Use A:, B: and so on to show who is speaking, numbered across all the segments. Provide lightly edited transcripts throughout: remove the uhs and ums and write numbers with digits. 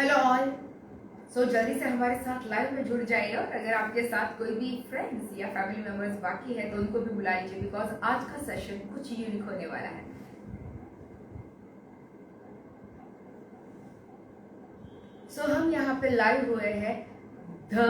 A: Hello all. सो जल्दी से हमारे साथ लाइव में जुड़ जाइए और अगर आपके साथ कोई भी फ्रेंड्स या फैमिली मेंबर्स बाकी है तो उनको भी बुला लीजिए बिकॉज आज का सेशन कुछ यूनिक होने वाला है। सो हम यहाँ पे लाइव हुए हैं द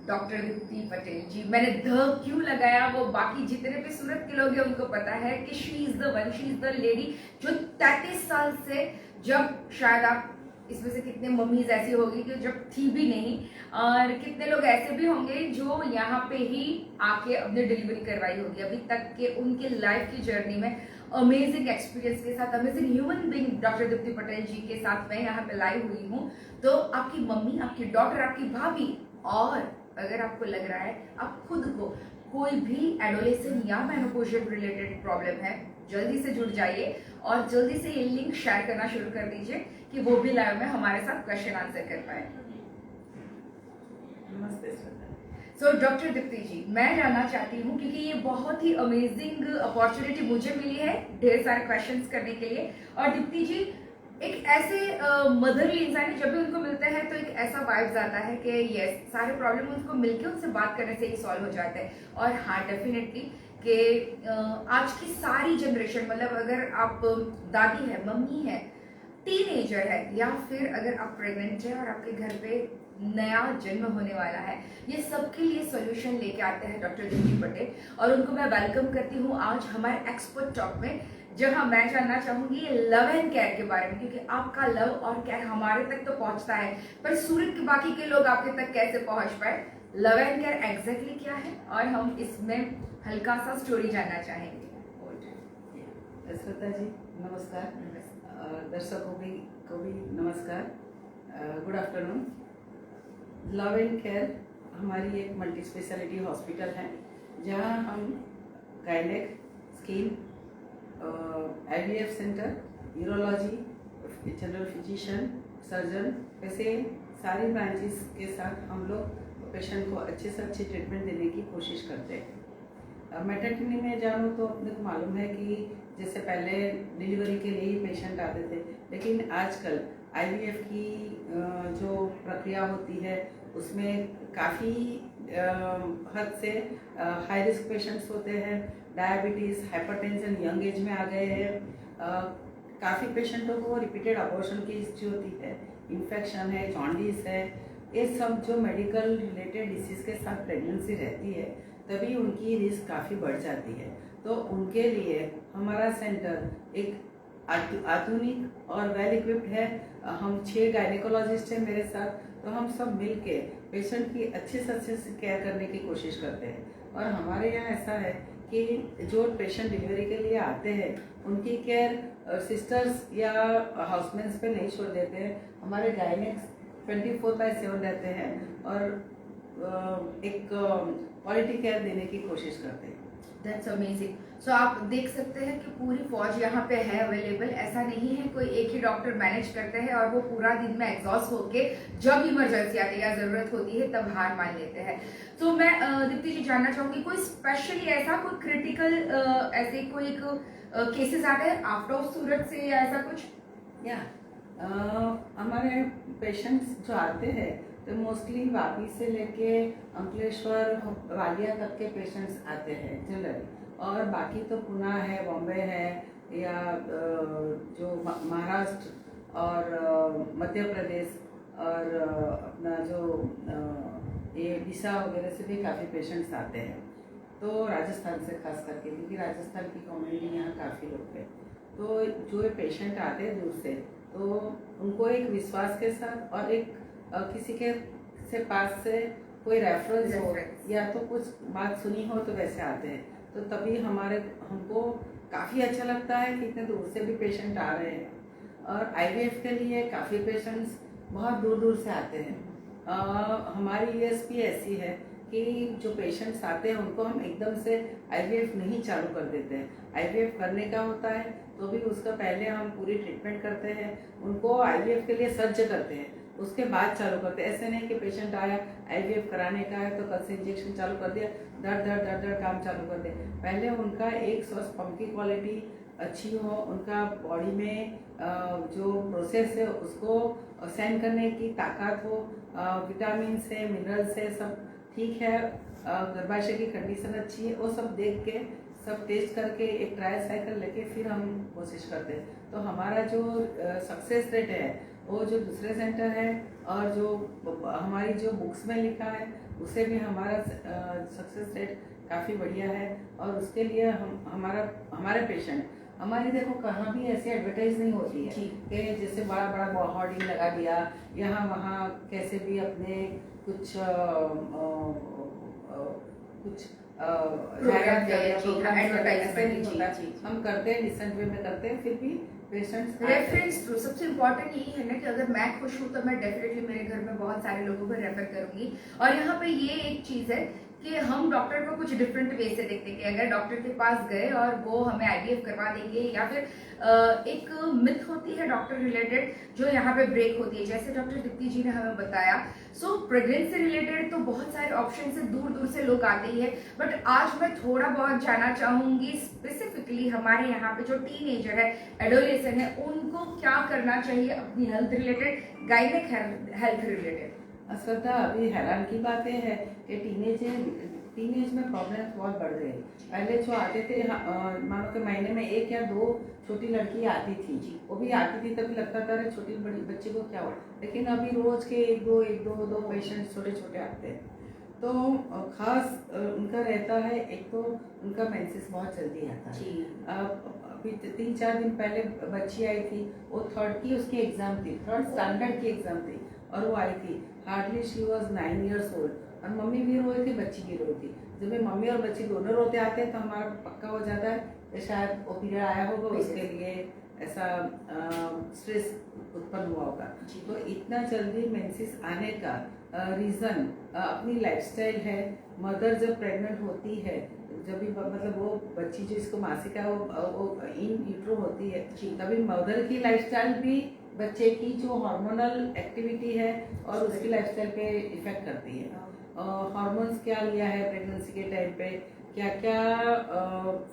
A: डॉक्टर दीप्ति पटेल जी। मैंने द क्यों लगाया वो बाकी जितने भी सूरत के लोग हैं उनको पता है कि she is the one, she is the lady जो 33 साल से, जब शायद आप इसमें से कितने मम्मीज ऐसी होगी कि जब थी भी नहीं, और कितने लोग ऐसे भी होंगे जो यहाँ पे ही आके अपनी डिलीवरी करवाई होगी अभी तक के उनके लाइफ की जर्नी में अमेजिंग एक्सपीरियंस के साथ, amazing human being doctor Deepti Patel ji के साथ मैं यहाँ पे लाइव हुई हूँ। तो आपकी मम्मी, आपकी डॉटर, आपकी भाभी, और अगर आपको लग रहा है आप खुद को कोई भी एडोलेसेंट या मेनोपॉजियल रिलेटेड प्रॉब्लम है, जल्दी से जुड़ जाइए और जल्दी से ये लिंक शेयर करना शुरू कर दीजिए कि वो भी लाइव में हमारे साथ क्वेश्चन आंसर कर पाए।
B: नमस्ते।
A: सो डॉक्टर दीप्ति जी, मैं जानना चाहती हूँ क्योंकि ये बहुत ही अमेजिंग अपॉर्चुनिटी मुझे मिली है ढेर सारे क्वेश्चंस करने के लिए, और दीप्ति जी एक ऐसे मदरली इंसान है, जब भी उनको मिलते हैं तो एक ऐसा वाइब्स आता है कि यस सारे प्रॉब्लम उनको मिलके उनसे बात करने से ही सॉल्व हो जाते हैं। और हाँ डेफिनेटली कि आज की सारी जनरेशन, मतलब अगर आप दादी है, मम्मी है, टीनेजर है, या फिर अगर आप प्रेग्नेंट है और आपके घर पे नया जन्म होने वाला है, ये सबके लिए सॉल्यूशन लेके आते हैं डॉक्टर दीप्ति पटेल। और उनको मैं वेलकम करती हूँ आज हमारे एक्सपर्ट टॉक में, जहां मैं जानना चाहूंगी लव एंड केयर के बारे में, क्योंकि आपका लव और केयर हमारे तक तो पहुंचता है पर सूरत के बाकी के लोग आपके तक कैसे पहुंच पाए, लव एंड केयर एग्जैक्टली क्या है, और हम इसमें हल्का सा स्टोरी जानना चाहेंगे।
B: श्वेता जी नमस्कार, दर्शकों को भी नमस्कार, good afternoon. Love and care हमारी एक मल्टी स्पेशलिटी हॉस्पिटल है जहां हम gynaec, skin, IVF centre, urology, general physician, surgeon, ऐसे सारी ब्रांचेस के साथ हम लोग पेशेंट को अच्छे से अच्छी ट्रीटमेंट देने की कोशिश करते हैं। मैटरनिटी में जानूँ तो अपने को मालूम है कि जैसे पहले डिलीवरी के लिए ही पेशेंट आते थे, लेकिन आजकल IVF की जो प्रक्रिया होती है उसमें काफ़ी हद से हाई रिस्क पेशेंट्स होते हैं। डायबिटीज़, हाइपरटेंशन यंग एज में आ गए हैं। काफ़ी पेशेंटों को रिपीटेड अबॉर्शन की हिस्ट्री होती है, इन्फेक्शन है, जॉन्डिस है, ये सब जो मेडिकल रिलेटेड डिसीज़ के साथ प्रेगनेंसी रहती है तभी उनकी रिस्क काफ़ी बढ़ जाती है। तो उनके लिए हमारा सेंटर एक आधुनिक और वेल इक्विप्ड है। हम 6 गायनेकोलॉजिस्ट हैं मेरे साथ, तो हम सब मिल के पेशेंट की अच्छे से केयर करने की कोशिश करते हैं। और हमारे यहाँ ऐसा है कि जो पेशेंट डिलीवरी के लिए आते हैं उनकी केयर सिस्टर्स या हाउसमेंट्स पे नहीं छोड़ देते हैं। हमारे गायनेक्स 24/7 रहते हैं और एक क्वालिटी केयर देने की कोशिश करते हैं।
A: That's amazing. सो आप देख सकते हैं कि पूरी फौज यहाँ पे है अवेलेबल। ऐसा नहीं है कोई एक ही डॉक्टर मैनेज करते हैं और वो पूरा दिन में एग्जॉस्ट होके जब इमरजेंसी आती है या जरूरत होती है तब हार मान लेते हैं। तो मैं दीप्ति जी जानना चाहूंगी कोई स्पेशली ऐसा कोई क्रिटिकल ऐसे कोई केसेस आते हैं आफ्टर सूरत से या ऐसा कुछ?
B: या हमारे पेशेंट्स जो आते हैं तो मोस्टली वापी से लेके अंकलेश्वर, वालिया तक के पेशेंट्स आते हैं जनरली, और बाकी तो पुणे है, बॉम्बे है, या जो महाराष्ट्र और मध्य प्रदेश और अपना जो ये डिसा वगैरह से भी काफ़ी पेशेंट्स आते हैं। तो राजस्थान से खास करके, क्योंकि राजस्थान की कम्युनिटी यहाँ काफ़ी लोग हैं, तो जो ये पेशेंट आते हैं दूर से, तो उनको एक विश्वास के साथ और एक किसी के से पास से कोई रेफरेंस हो या तो कुछ बात सुनी हो तो वैसे आते हैं, तो तभी हमको काफ़ी अच्छा लगता है कि इतने दूर से भी पेशेंट आ रहे हैं। और IVF के लिए काफ़ी पेशेंट्स बहुत दूर दूर से आते हैं। हमारी USP ऐसी है कि जो पेशेंट्स आते हैं उनको हम एकदम से IVF नहीं चालू कर देते हैं। IVF करने का होता है तो भी उसका पहले हम पूरी ट्रीटमेंट करते हैं, उनको IVF के लिए सज्ज करते हैं। उसके बाद चालू करते हैं। ऐसे नहीं कि पेशेंट आया IVF कराने का है तो कल से इंजेक्शन चालू कर दिया, दर दर दर दर काम चालू कर दे। पहले उनका एक स्वस्थ पंप की क्वालिटी अच्छी हो, उनका बॉडी में जो प्रोसेस है उसको सहन करने की ताकत हो, विटामिन से मिनरल्स है सब ठीक है, गर्भाशय की कंडीशन अच्छी है, वो सब देख के सब टेस्ट करके एक ट्रायल साइकिल लेके फिर हम कोशिश करते हैं। तो हमारा जो सक्सेस रेट है वो जो दूसरे सेंटर है और जो हमारी जो बुक्स में लिखा है उसे भी हमारा सक्सेस रेट काफ़ी बढ़िया है। और उसके लिए हमारे पेशेंट हमारी देखो कहाँ भी ऐसी एडवर्टाइज नहीं होती है कि जैसे बड़ा बड़ा होर्डिंग लगा दिया यहाँ वहाँ, कैसे भी अपने कुछ हम करते हैं, डिसेंट वे में करते हैं, फिर भी पेशेंट्स
A: रेफरेंस थ्रू सबसे इम्पोर्टेंट यही है ना कि अगर मैं खुश हूँ तो मैं डेफिनेटली मेरे घर में बहुत सारे लोगों को रेफर करूंगी। और यहाँ पे ये एक चीज है कि हम डॉक्टर को कुछ डिफरेंट वे से देखते हैं कि अगर डॉक्टर के पास गए और वो हमें IVF करवा देंगे, या फिर एक मिथ होती है डॉक्टर रिलेटेड जो यहाँ पे ब्रेक होती है, जैसे डॉक्टर दीप्ति जी ने हमें बताया। सो प्रेगनेंसी रिलेटेड तो बहुत सारे ऑप्शन से दूर दूर से लोग आते ही है, बट आज मैं थोड़ा बहुत जानना चाहूंगी स्पेसिफिकली हमारे यहाँ पे जो टीनेजर है, एडोलेसेंट है, उनको क्या करना चाहिए अपनी हेल्थ रिलेटेड, गाइनिक हेल्थ रिलेटेड।
B: श्रद्धा, अभी हैरान की बातें है कि टीनेज में प्रॉब्लम बहुत बढ़ गई। पहले जो आते थे मानो कि महीने में 1 या 2 छोटी लड़की आती थी, वो भी आती थी तभी लगता था अरे छोटी बड़ी बच्चे को क्या हो, लेकिन अभी रोज के 1-2 पेशेंट छोटे छोटे आते हैं। तो खास उनका रहता है, एक तो उनका मेंसेस बहुत जल्दी आता है। अभी 3-4 दिन पहले बच्ची आई थी, वो 3rd की उसकी एग्जाम थी, 3rd स्टैंडर्ड की एग्जाम थी, और वो आई थी hardly she was 9 years old, और मम्मी भी रोई थी, बच्ची भी रोई थी। जब भी मम्मी और बच्ची दोनों रोते आते हैं तो हमारा पक्का हो जाता है कि शायद वो पीरियड आया होगा, उसके लिए ऐसा स्ट्रेस उत्पन्न हुआ होगा। तो इतना जल्दी मेंसेस आने का रीज़न अपनी लाइफस्टाइल है। मदर जब प्रेग्नेंट होती है, जब भी मतलब वो बच्ची जो इसको मासिका वो इन यूट्रो होती है, तभी मदर की लाइफस्टाइल भी बच्चे की जो हार्मोनल एक्टिविटी है और उसकी लाइफस्टाइल पे इफेक्ट करती है। हार्मोन्स क्या लिया है प्रेगनेंसी के टाइम पे, क्या क्या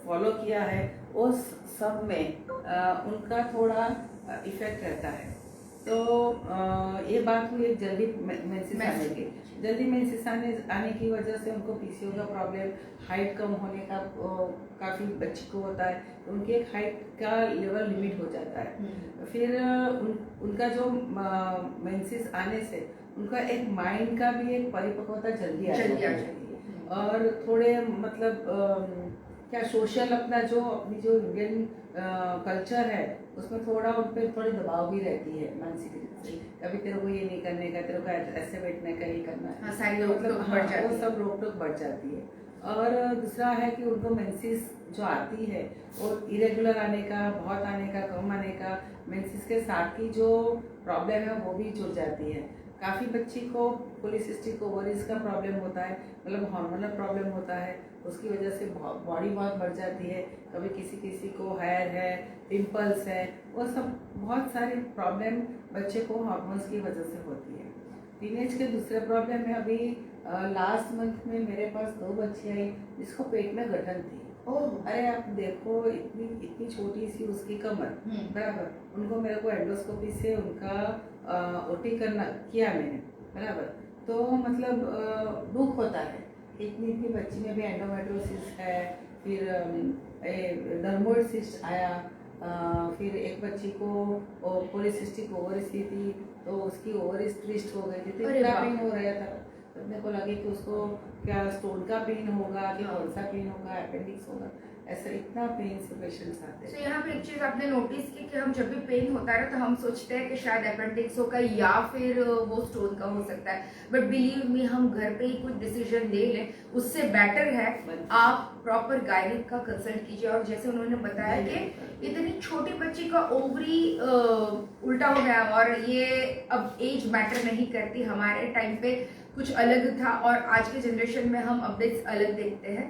B: फॉलो किया है, उस सब में उनका थोड़ा इफेक्ट रहता है। तो ये बात हुई जल्दी मेंसेस आने की। जल्दी मेंसेस आने की वजह से उनको PCO का प्रॉब्लम, हाइट कम होने का काफ़ी बच्ची को होता है, तो उनकी एक हाइट का लेवल लिमिट हो जाता है। फिर उनका जो मेंसेस आने से उनका एक माइंड का भी एक परिपक्वता जल्दी आ जाती है। और थोड़े मतलब क्या सोशल अपनी जो इंडियन कल्चर है उसमें थोड़ा उन पर थोड़ी दबाव भी रहती है मानसिक रूप से, कभी तेरे को ये नहीं करने का, तेरे को ऐसे बैठने का, ये करना है,
A: सारी मतलब
B: वो सब रोक टोक बढ़ जाती है। और दूसरा है कि उनको मेंसेस जो आती है वो इरेगुलर आने का, बहुत आने का, कम आने का, मेंसेस के साथ की जो प्रॉब्लम है वो भी जुड़ जाती है। काफ़ी बच्ची को पॉलीसिस्टिक ओवरीज का प्रॉब्लम होता है, मतलब हार्मोनल प्रॉब्लम होता है, उसकी वजह से बॉडी बहुत बढ़ जाती है। कभी किसी किसी को हेयर है, पिंपल्स है, वो सब बहुत सारी प्रॉब्लम बच्चे को हार्मोन्स की वजह से होती है। टीनेज के दूसरे प्रॉब्लम है, अभी लास्ट मंथ में मेरे पास 2 बच्ची आई जिसको पेट में गठन थी। अरे आप देखो इतनी छोटी सी उसकी कमर, बराबर, उनको मेरे को एंडोस्कोपी से उनका OT किया मैंने, बराबर। तो मतलब दुख होता है, इतनी बच्ची में भी एंडोमेट्रोसिस है, फिर डर्मोइड सिस्ट आया, फिर एक बच्ची को पॉलीसिस्टिक ओवरीज थी तो उसकी ओवरीज ट्विस्ट हो गई थी, तो इतना पेन हो रहा था, मेरे को लगे कि उसको क्या स्टोन का पेन होगा कि कौन सा पेन होगा, अपेंडिक्स होगा, ऐसा इतना पेन से पेशेंट्स आते हैं।
A: तो यहाँ पे एक चीज आपने नोटिस की कि हम जब भी पेन होता है तो हम सोचते हैं कि शायद अपेंडिक्स होगा या फिर वो स्टोन का हो सकता है, बट बिलीव मी हम घर पे ही कुछ डिसीजन ले लें, उससे बेटर है आप प्रॉपर गाइनिक का कंसल्ट कीजिए। और जैसे उन्होंने बताया कि इतनी छोटी बच्ची का ओवरी उल्टा हो गया, और ये अब एज मैटर नहीं करती, हमारे टाइम पे कुछ अलग था और आज के जनरेशन में हम अपडेट्स अलग देखते हैं।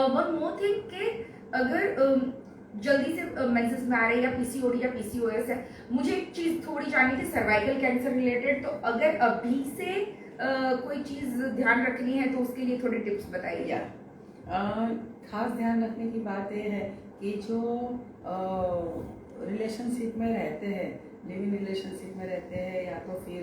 A: वन मोर थिंग कि अगर जल्दी से मेंसेस में आ रहे हैं, या पीसीओडी या पीसीओएस है, मुझे एक चीज थोड़ी जाननी थी सर्वाइकल कैंसर रिलेटेड। तो अगर अभी से कोई चीज ध्यान रखनी है तो उसके लिए थोड़े टिप्स बताइए।
B: या खास ध्यान रखने की बात यह है कि जो रिलेशनशिप में रहते हैं, लिविंग रिलेशनशिप में रहते हैं, या तो फिर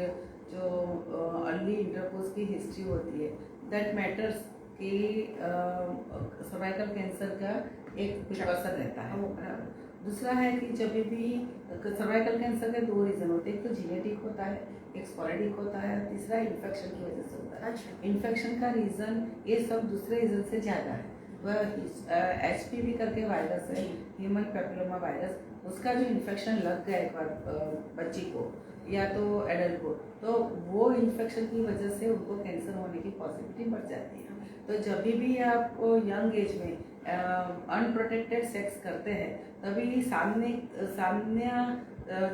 B: जो अर्ली इंटरकोर्स की हिस्ट्री होती है, दैट मैटर्स कि सर्वाइकल कैंसर का एक प्रिकॉशन रहता है। दूसरा है कि जब भी सर्वाइकल कैंसर के दो रीज़न होते हैं, एक तो जीनेटिक होता है, एक स्पोरेडिक होता है, तीसरा इन्फेक्शन की वजह से होता है।
A: अच्छा।
B: इन्फेक्शन का रीज़न ये सब दूसरे रीज़न से ज़्यादा है। वह HPV करके वायरस है, ह्यूमन पैपिलोमा वायरस, उसका जो इन्फेक्शन लग गया एक बार बच्ची को या तो एडल्ट को, तो वो इन्फेक्शन की वजह से उनको कैंसर होने की पॉसिबिलिटी बढ़ जाती है। तो जब भी आप यंग एज में अनप्रोटेक्टेड सेक्स करते हैं, तभी सामने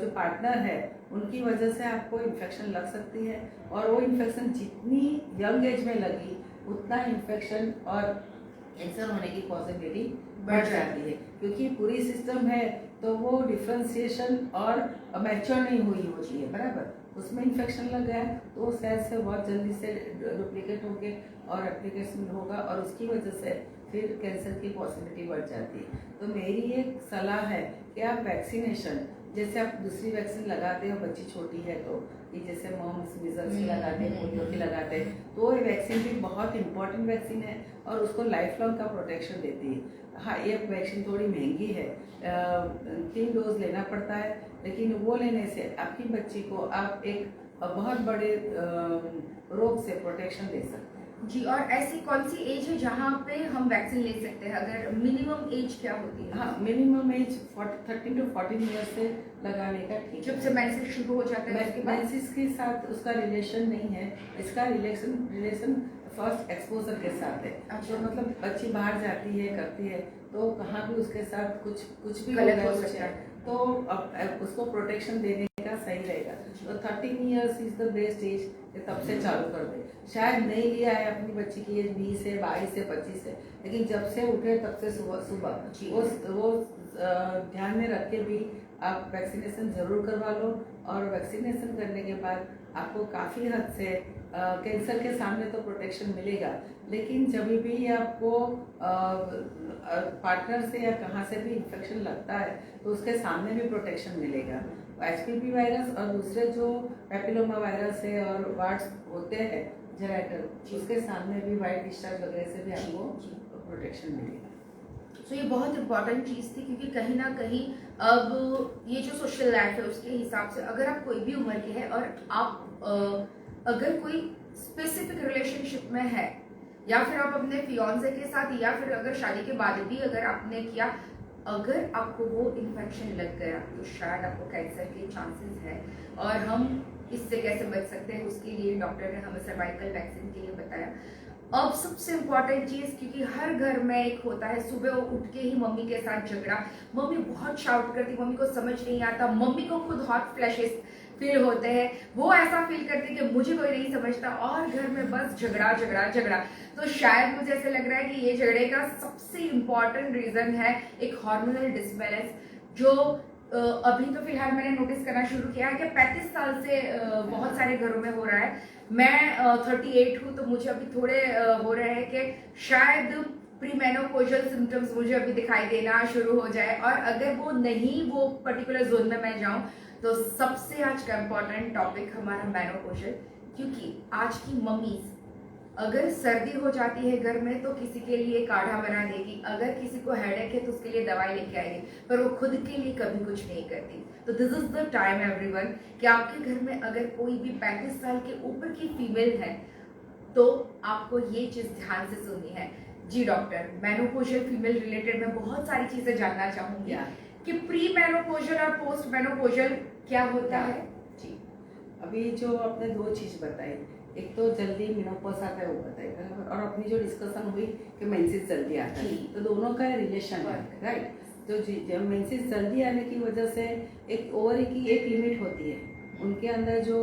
B: जो पार्टनर है उनकी वजह से आपको इन्फेक्शन लग सकती है, और वो इन्फेक्शन जितनी यंग एज में लगी उतना इन्फेक्शन और कैंसर होने की पॉसिबिलिटी बढ़ जाती है, क्योंकि पूरी सिस्टम है तो वो डिफ्रेंसिएशन और मैच्योर नहीं हुई होती है बराबर। उसमें इन्फेक्शन लग गया तो वो सेल से बहुत जल्दी से डुप्लीकेट होके और एप्लीकेशन होगा, और उसकी वजह से फिर कैंसर की पॉसिबिलिटी बढ़ जाती है। तो मेरी एक सलाह है कि आप वैक्सीनेशन, जैसे आप दूसरी वैक्सीन लगाते हो, बच्ची छोटी है तो कि जैसे मॉम्स मिजल्स की लगाते हैं, पोलियो की लगाते हैं, तो ये वैक्सीन भी बहुत इंपॉर्टेंट वैक्सीन है और उसको लाइफ लॉन्ग का प्रोटेक्शन देती है। हाँ, ये वैक्सीन थोड़ी महंगी है, 3 डोज लेना पड़ता है, लेकिन वो लेने से आपकी बच्ची को आप एक बहुत बड़े रोग से प्रोटेक्शन दे सकते हैं।
A: जी, और ऐसी कौन सी एज है जहाँ पे हम वैक्सीन ले सकते हैं? अगर मिनिमम एज क्या होती है?
B: हाँ, मिनिमम एज 13 to 14 ईयर्स से लगाने का ठीक है।
A: जब से मेंसेस शुरू हो जाता है उसके बाद?
B: मेंसेस के साथ उसका रिलेशन नहीं है, इसका रिलेशन फर्स्ट एक्सपोजर के साथ है।
A: अच्छा।
B: तो मतलब बच्ची बाहर जाती है, करती है, तो कहाँ भी उसके साथ कुछ भी
A: गलत हो
B: सकता
A: सकता
B: है, तो अब उसको प्रोटेक्शन देने का सही रहेगा। तो 13 years is the best age, तब से चालू कर दे। शायद नहीं लिया है अपनी बच्ची की एज 20 है, 22 है, 25 है, लेकिन जब से उठे तब से सुबह वो ध्यान में रख के भी आप वैक्सीनेशन जरूर करवा लो, और वैक्सीनेशन करने के बाद आपको काफ़ी हद से कैंसर के सामने तो प्रोटेक्शन मिलेगा, लेकिन जब भी आपको पार्टनर से या कहाँ से भी इन्फेक्शन लगता है तो उसके सामने भी प्रोटेक्शन मिलेगा। HPV वायरस और दूसरे जो पैपिलोमा वायरस है और वार्ड्स होते हैं जेराइटल, उसके सामने भी वाइट डिस्चार्ज वगैरह से भी आपको प्रोटेक्शन मिलेगा।
A: तो ये बहुत इंपॉर्टेंट चीज़ थी, क्योंकि कहीं ना कहीं अब ये जो सोशल लाइफ है उसके हिसाब से अगर आप कोई भी उम्र के हैं और आप अगर कोई स्पेसिफिक रिलेशनशिप में है, या फिर आप अपने फियांसे के साथ, या फिर अगर शादी के बाद भी अगर आपने किया, अगर आपको वो इन्फेक्शन लग गया तो शायद आपको कैंसर के चांसेस है। और हम इससे कैसे बच सकते हैं उसके लिए डॉक्टर ने हमें सर्वाइकल वैक्सीन के लिए बताया। अब सबसे इम्पॉर्टेंट चीज, क्योंकि हर घर में एक होता है, सुबह उठ के ही मम्मी के साथ झगड़ा, मम्मी बहुत शाउट करती, मम्मी को समझ नहीं आता, मम्मी को खुद हॉट फ्लैशेस फील होते हैं, वो ऐसा फील करती है कि मुझे कोई नहीं समझता, और घर में बस झगड़ा झगड़ा झगड़ा। तो शायद मुझे ऐसा लग रहा है कि ये झगड़े का सबसे इम्पॉर्टेंट रीजन है एक हार्मोनल डिसबैलेंस, जो अभी तो फिलहाल मैंने नोटिस करना शुरू किया है कि 35 साल से बहुत सारे घरों में हो रहा है। मैं 38 हूँ, तो मुझे अभी थोड़े हो रहे हैं कि शायद प्रीमेनोपॉजल सिम्टम्स मुझे अभी दिखाई देना शुरू हो जाए, और अगर वो नहीं, वो पर्टिकुलर जोन में मैं जाऊँ, तो सबसे आज का इम्पॉर्टेंट टॉपिक हमारा मेनोपॉजल, क्योंकि आज की मम्मीज अगर सर्दी हो जाती है घर में तो किसी के लिए काढ़ा बना देगी, अगर किसी को हेडेक है तो उसके लिए दवाई लेके आएगी, पर वो खुद के लिए कभी कुछ नहीं करती। तो this is the time everyone कि आपके घर में अगर कोई भी 35 साल के ऊपर की फीमेल है तो आपको ये चीज ध्यान से सुननी है। जी डॉक्टर, मेनोपॉजल फीमेल रिलेटेड मैं बहुत सारी चीजें जानना चाहूंगी कि प्री मेनोपॉजल और पोस्ट मेनोपॉजल क्या होता है।
B: जी, अभी जो आपने 2 चीज बताई, एक तो जल्दी मेनोपॉज आता है वो बताइए बराबर, और अपनी जो डिस्कशन हुई कि मेंसेस जल्दी आता है, तो दोनों का रिलेशन है, राइट। तो जब मेंसेस जल्दी आने की वजह से एक ओवरी की एक लिमिट होती है, उनके अंदर जो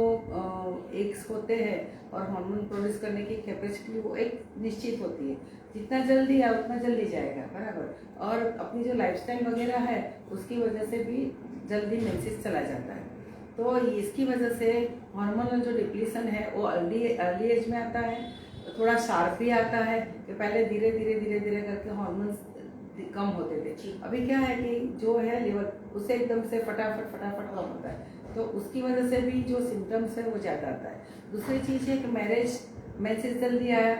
B: एग्स होते हैं और हार्मोन प्रोड्यूस करने की कैपेसिटी वो एक निश्चित होती है, जितना जल्दी आए उतना जल्दी जाएगा, बराबर। और अपनी जो लाइफस्टाइल वगैरह है उसकी वजह से भी जल्दी मेंसेस चला जाता है। तो इसकी वजह से हार्मोनल जो डिप्लीशन है वो अर्ली एज में आता है, तो थोड़ा शार्प भी आता है कि पहले धीरे धीरे करके हार्मोन्स कम होते थे। अभी क्या है कि जो है लिवर उससे एकदम से फटाफट कम होता है, तो उसकी वजह से भी जो सिम्टम्स है वो ज़्यादा आता है। दूसरी चीज़ है कि मैसेज जल्दी आया,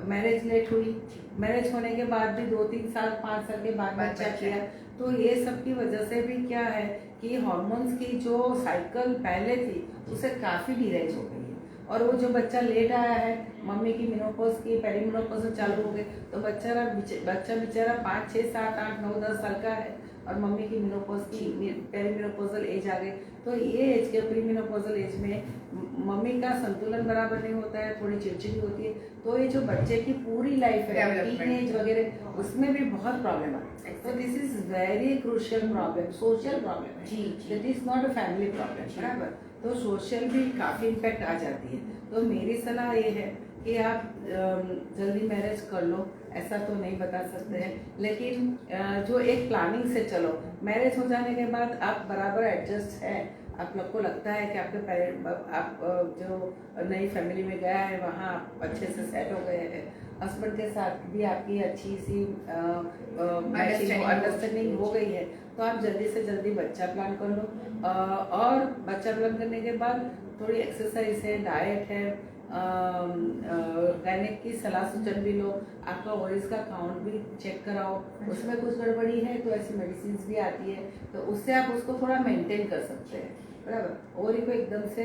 B: मैरिज लेट हुई, मैरिज होने के बाद भी 2-3 साल 5 साल के बाद बच्चा किया, तो ये सब की वजह से भी क्या है कि हार्मोन्स की जो साइकिल पहले थी उससे काफ़ी डिलेज हो गई है। और वो जो बच्चा लेट आया है, मम्मी की मेनोपॉज की पेरीमेनोपॉज चालू हो गई, तो बच्चा बेचारा 5, 6, 7, 8, 9, 10 साल का है और मम्मी की मेनोपॉज की पेरीमेनोपॉजल एज आ गई। तो ये एज के प्रीमेनोपॉजल एज में मम्मी का संतुलन बराबर नहीं होता है, थोड़ी चिड़चिड़ी होती है, तो ये जो बच्चे की पूरी लाइफ है टीनेज वगैरह उसमें भी बहुत प्रॉब्लम आती है। तो this is very crucial problem, social problem है, that is not a family problem, बराबर। तो सोशल भी काफ़ी इम्पैक्ट आ जाती है। तो मेरी सलाह ये है कि आप जल्दी मैरिज कर लो, ऐसा तो नहीं बता सकते हैं, लेकिन जो एक प्लानिंग से चलो, मैरिज हो जाने के बाद आप बराबर एडजस्ट है, आप लोग को लगता है कि आपके पेरेंट आप जो नई फैमिली में गया है वहाँ आप अच्छे से सेट हो गए हैं, हस्बैंड के साथ भी आपकी अच्छी सी अंडरस्टैंडिंग हो गई है, तो आप जल्दी से जल्दी बच्चा प्लान कर लो। और बच्चा प्लान करने के बाद थोड़ी एक्सरसाइज है, डाइट है, गायनेक की सलाह सूचन भी लो, आपका ओवरीज का काउंट भी चेक कराओ, उसमें कुछ गड़बड़ी है तो ऐसी मेडिसिन भी आती है, तो उससे आप उसको थोड़ा मेंटेन कर सकते हैं, बराबर। ओवरी को एकदम से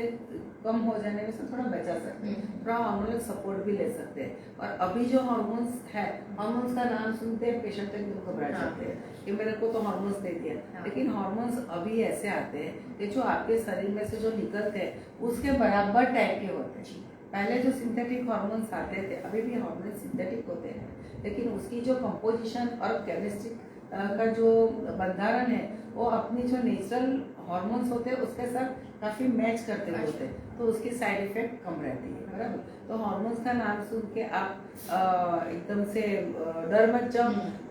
B: कम हो जाने में से थोड़ा बचा सकते हैं, थोड़ा हार्मोनल सपोर्ट भी ले सकते हैं। और अभी जो हार्मोन्स है, हार्मोन्स का नाम सुनते हैं पेशेंट तक घबरा जाते हैं कि मेरे को तो हार्मोन्स दे दिया, लेकिन हार्मोन्स अभी ऐसे आते हैं कि जो आपके शरीर में से जो निकलते हैं उसके बराबर टाइप के होते हैं। पहले जो सिंथेटिक हार्मोन्स आते थे, अभी भी हार्मोन सिंथेटिक होते हैं, लेकिन उसकी जो कंपोजिशन और केमिस्ट्री का जो बंधारण है वो अपनी जो नेचुरल हार्मोन्स होते हैं उसके साथ काफ़ी मैच करते होते हैं, तो उसकी साइड इफेक्ट कम रहती है, बराबर। तो हार्मोन्स का नाम सुन के आप एकदम से डर मत जाओ।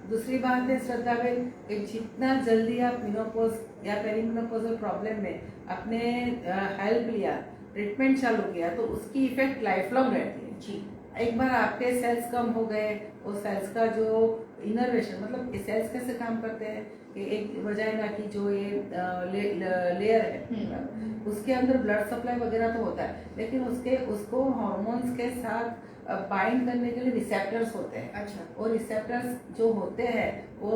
B: दूसरी बात है श्रद्धा बेन, कि जितना जल्दी आप मेनोपॉज या पेरीमेनोपॉजल प्रॉब्लम में अपने हेल्प लिया, ट्रीटमेंट चालू किया, तो उसकी इफेक्ट लाइफ लॉन्ग रहती है जी। एक बार आपके सेल्स कम हो गए, वो सेल्स का जो इनर्वेशन, मतलब ये सेल्स कैसे काम करते हैं कि एक वजाइना की जो ये लेयर है उसके अंदर ब्लड सप्लाई वगैरह तो होता है, लेकिन उसको हार्मोन्स के साथ बाइंड करने के लिए रिसेप्टर्स होते हैं। अच्छा। और रिसेप्टर्स जो होते हैं वो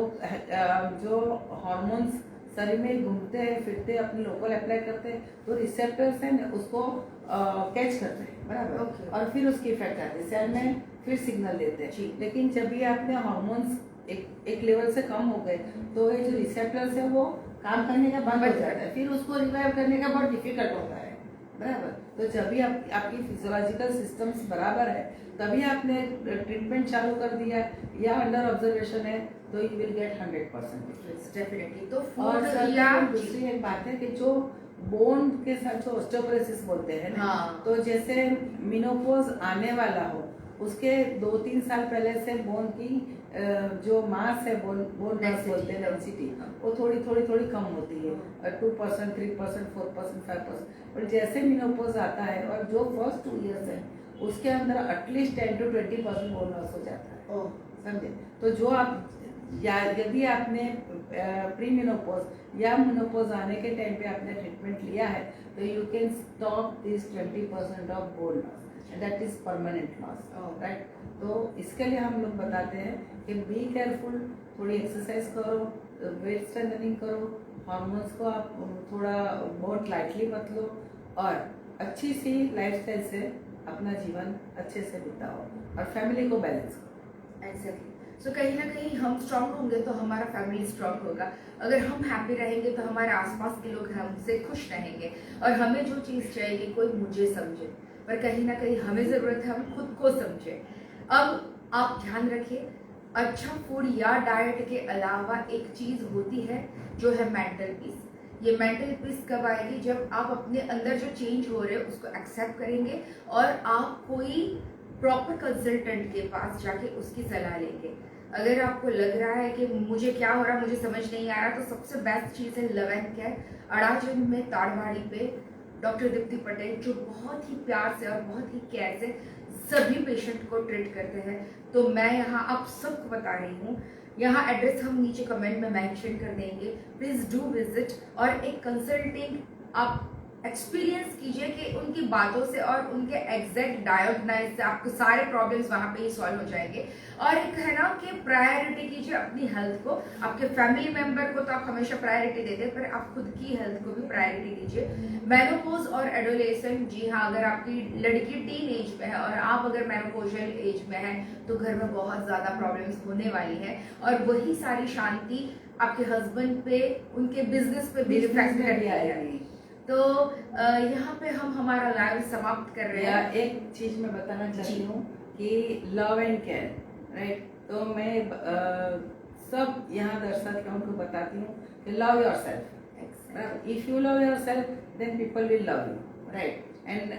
B: जो हार्मोन्स शरीर में घूमते हैं फिरते अपने लोकल अप्लाई करते हैं, तो रिसेप्टर्स हैं उसको कैच करते हैं, बराबर। और फिर उसकी इफेक्ट आती है सेल में, फिर सिग्नल देते हैं। लेकिन जब भी आपने हार्मोन्स एक लेवल से कम हो गए, तो ये जो रिसेप्टर्स है वो काम करने का बंद हो जाता है, फिर उसको रिवाइव करने का बहुत डिफिकल्ट होता है, बराबर। तो जब भी आपकी फिजियोलॉजिकल सिस्टम्स बराबर है, तभी आपने ट्रीटमेंट चालू कर दिया या अंडर ऑब्जर्वेशन है, तो you will get 100% difference definitely. तो और दूसरी एक बात है कि जो बोन के साथ जो ऑस्टियोपोरोसिस बोलते हैं ना, तो जैसे मेनोपॉज आने वाला हो उसके 2-3 साल पहले से बोन की जो मास है, बोन मास बोलते हैं डेंसिटी, वो थोड़ी कम होती है, 2%, 3%, 4%, 5%। पर जैसे मेनोपॉज आता है और जो फर्स्ट 2 इयर्स है उसके अंदर एटलीस्ट 10 to 20% बोन लॉस हो जाता है, समझे। तो जो आप यदि आपने प्री मेनोपॉज या मेनोपॉज आने के टाइम पे आपने ट्रीटमेंट लिया है, तो you can stop this 20% of bone loss, that is permanent loss, right. तो इसके लिए हम लोग बताते हैं कि बी केयरफुल, थोड़ी एक्सरसाइज करो, वेट स्ट्रेंथनिंग करो, हार्मोन्स को आप थोड़ा बहुत लाइटली मत लो, और अच्छी सी लाइफस्टाइल से अपना जीवन अच्छे से बिताओ और फैमिली को बैलेंस करो।
A: एग्जैक्टली। सो कहीं ना कहीं हम स्ट्रांग होंगे तो हमारा फैमिली स्ट्रांग होगा, अगर हम हैप्पी रहेंगे तो हमारे आसपास के लोग हमसे खुश रहेंगे, और हमें जो चीज़ चाहिए कोई मुझे समझे, पर कहीं ना कहीं हमें ज़रूरत है हम खुद को समझे। अब आप ध्यान रखिए, अच्छा फूड या डाइट के अलावा एक चीज़ होती है जो है मेंटल पीस। ये मेंटल पीस कब आएगी? जब आप अपने अंदर जो चेंज हो रहे हैं उसको एक्सेप्ट करेंगे और आप कोई प्रॉपर कंसल्टेंट के पास जाके उसकी सलाह लेंगे। अगर आपको लग रहा है कि मुझे क्या हो रहा है, मुझे समझ नहीं आ रहा, तो सबसे बेस्ट चीज़ है लव एंड केयर। अड़ाजन में ताड़वाड़ी पे डॉक्टर दीप्ति पटेल, जो बहुत ही प्यार से और बहुत ही केयर से सभी पेशेंट को ट्रीट करते हैं। तो मैं यहाँ आप सबको बता रही हूँ, यहाँ एड्रेस हम नीचे कमेंट में मेंशन कर देंगे, प्लीज डू विजिट और एक कंसल्टिंग आप एक्सपीरियंस कीजिए कि उनकी बातों से और उनके एग्जैक्ट डायग्नोसिस से आपके सारे प्रॉब्लम्स वहाँ पे ही सॉल्व हो जाएंगे। और एक है ना कि प्रायोरिटी कीजिए अपनी हेल्थ को। आपके फैमिली मेंबर को तो आप हमेशा प्रायोरिटी देते हैं, पर आप खुद की हेल्थ को भी प्रायोरिटी दीजिए। मेनोपॉज और एडोलेशन, जी हाँ, अगर आपकी लड़की टीन एज में है और आप अगर मेनोपॉजल एज में है तो घर में बहुत ज़्यादा प्रॉब्लम्स होने वाली है और वही सारी शांति आपके हस्बैंड पे, उनके बिजनेस पे भी रिफ्लेक्ट कर रही है। तो यहाँ पे हम हमारा लाइव समाप्त कर रहे हैं।
B: एक चीज मैं बताना चाहती हूँ कि लव एंड केयर, राइट? तो मैं सब यहाँ दर्शकों को बताती हूँ कि love yourself. If you love yourself then people will love you, right? And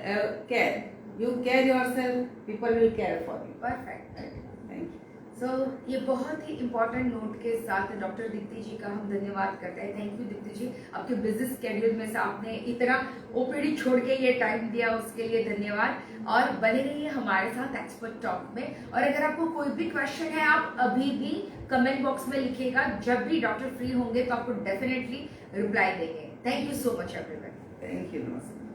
B: care, you care yourself, people will care for you.
A: Perfect,
B: thank you.
A: So ये बहुत ही इम्पोर्टेंट नोट के साथ डॉक्टर दीप्ति जी का हम धन्यवाद करते हैं। थैंक यू दीप्ति जी, आपके बिजी स्केड्यूल में से आपने इतना ओपीडी छोड़ के ये टाइम दिया, उसके लिए धन्यवाद। और बने रहिए हमारे साथ एक्सपर्ट टॉक में। और अगर आपको कोई भी क्वेश्चन है, आप अभी भी कमेंट बॉक्स में लिखिएगा, जब भी डॉक्टर फ्री होंगे तो आपको डेफिनेटली रिप्लाई देंगे। Thank you so much everyone.
B: Thank you, नमस्कार।